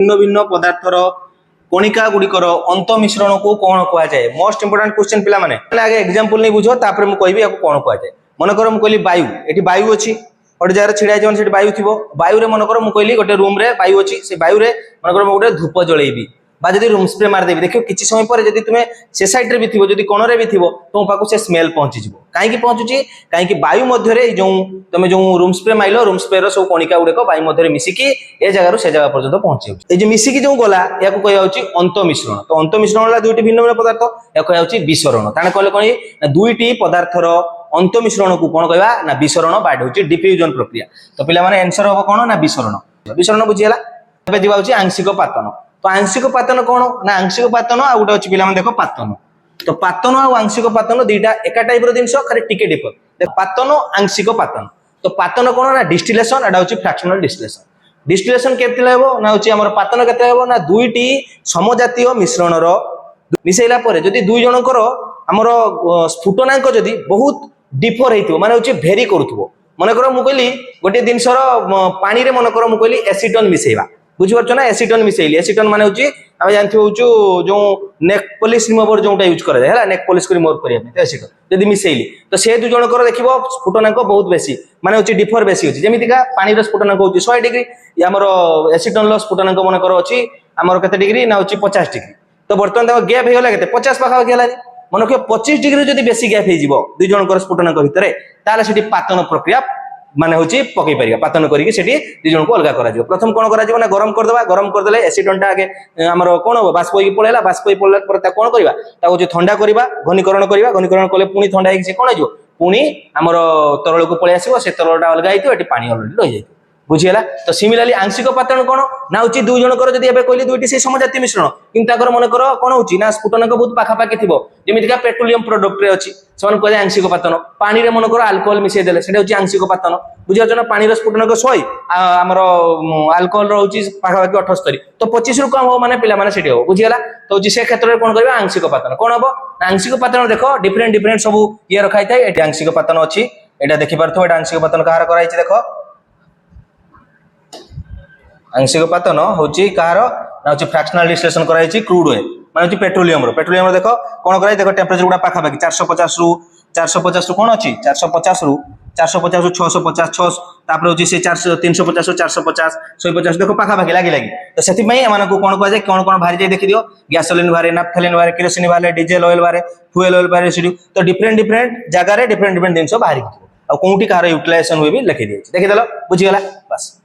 भिन्न भिन्न पदार्थर कणिका गुड़िकर अंत मिश्रण को कौन कह जाए मोस्ट इंपोर्टेंट क्वेश्चन पिला माने आगे एग्जांपल नहीं बुझो तापर मु कहबी याको कौन कह जाए मन कर मु कहली वायु एठी वायु अछि गोटे जगह छिड़ा जन सेठी वायु थिबो वायु रे मन कर मु कहली गोटे रूम रे वायु अछि से वायु रे मन कर मु गोटे धूप जळेबी बा जदी रूम स्प्रे मार देबी देखियो किछि समय पर जदी तुमे से साइड रे भी थिबो जदी कोन रे भी थिबो तो पाको से स्मेल पहुंची जिवो काहे की पहुंचुची काहे की वायु मध्य रे जो तमे जो रूम स्प्रे माइलो रूम स्प्रे रो सब कणिका गुडे को वायु मध्य रे मिसी की ए जगह रो से जगह पर्यंत पहुंची ए जे मिसी की जो गला याको कहया होची अंत मिश्रण तो अंत मिश्रण वाला दुईटी भिन्न भिन्न पदार्थ या कहया होची विसरण ताने कहले कोनी दुईटी पदार्थर अंत मिश्रण को कोन कहबा ना विसरण बाट होची डिफ्यूजन प्रक्रिया तो पिला माने आंसर हो कोन ना विसरण विसरण बुझियला तबे दिबा होची आंशिक पातन तो आंशिक पातन कौन ना आंशिक पातन आ गोटे अच्छी पिला देखो पातन तो पातन आ आंशिक पातन दुईटा एका टाइप रो जिंस खाली टिके डिफर देखो पातन आंशिक पातन तो पातन कौन ना डिस्टिलेशन एटा होची फ्रैक्शनल डिस्टिलेशन डिस्टिलेशन केते लेबो ना होची हमर पातन केते लेबो ना दुईटी समजातीय मिश्रण रो मिसेइला परे जदी दुई जनकर हमर स्फुटनांक जदी बहुत डिफर हेतिबो माने होची भेरी करूथबो मन करो मु कहली गोटे जिंस रो पानी रे मन करो मु कहली एसीटोन मिसेइबा बुझी पारछ ना एसीटोन मिसेइली एसीटोन माने होची हम जानथि होचु जो नेक पॉलिश रिमूवर जोटा यूज करे हैला नेक पॉलिश को रिमूव करिया में एसीटोन जदी मिसेइली तो से दु जण कर देखिबो स्फुटनांक बहुत बेसी माने होची डिफर बेसी होची जेमितिका पानी रो स्फुटनांक होची 100 डिग्री या हमर एसीटोन लो स्फुटनांक मन कर होची हमर केते डिग्री ना होची 50 डिग्री तो बर्तमान तक गैप हे गेला केते 50 पाखा गेला मन के 25 डिग्री जदी बेसी गैप हे जिवो दु जण कर स्फुटनांक भितरे ताले सेठी पातन प्रक्रिया माने होची पकई परिया पातन करिके सेठी दि जण को अलगा करा जिवो प्रथम कोन करा जिवो ना गरम कर देले एसीटोनटा आगे हमर कोन हो बाष्प होई पळेला बाष्प होई पळला पर ता कोन करबा ता जो ठंडा करबा घनीकरण कले पुनी ठंडा हेछि कोन जिवो पुनी हमर तरल को पळे आसीबो से तरलटा अलगा हेतिबो एटी पानी अलरेडी रहि जाइतो बुझियला तो सिमिलरली आंशिक पातन कोन ना होची दु जण कर जदी एबे कहली दुईटी से समजातीय मिश्रण किंतु ताकर मन कर कोन होची ना स्फुटनांक बहुत पाखा पाखी थिबो जेमितिका पेट्रोलियम प्रोडक्ट रे अछि समान कहले आंशिक पातन पानी रे मन कर अल्कोहल मिसे देले सेटा होची आंशिक पातन बुझियछ ना पानी रो स्फुटनांक 100 हमर अल्कोहल रो होची पाखा पाखी 78 तो 25 रु कम हो माने पिला माने सेठी हो बुझियला तो होची से क्षेत्र रे कोन करबा आंशिक पातन कोन हबो आंशिक पातन देखो डिफरेंट डिफरेंट सब ये रखाई थाए एटी आंशिक पातन अछि एटा देखि परथो एटा आंशिक पातन कहार कराई छी देखो आंशिक पातन होची कहार ना होची फ्रैक्शनल डिस्टिलेशन कराई छी क्रूड ऑयल माने होची पेट्रोलियम रो देखो कोन कराई देखो टेंपरेचर गुडा पाखा पाखी 450 रु कोन अछि 450 रु 650 तापर होची से 400 350 रु 450 150 देखो पाखा पाखी लागी तो सेति पई एमान को कोन कह जाय कोन भारी जाय देखि दियो गैसोलिन भारे नाफ्थलीन भारे केरोसिन भारे डीजल ऑयल भारे फ्यूल ऑयल भारे सिडी तो डिफरेंट जगह रे डिफरेंट जिंस भारी आ कोउठी कार यूटिलाइजेशन हुए भी लिखि दियो देखि देलो बुझी गेला बस।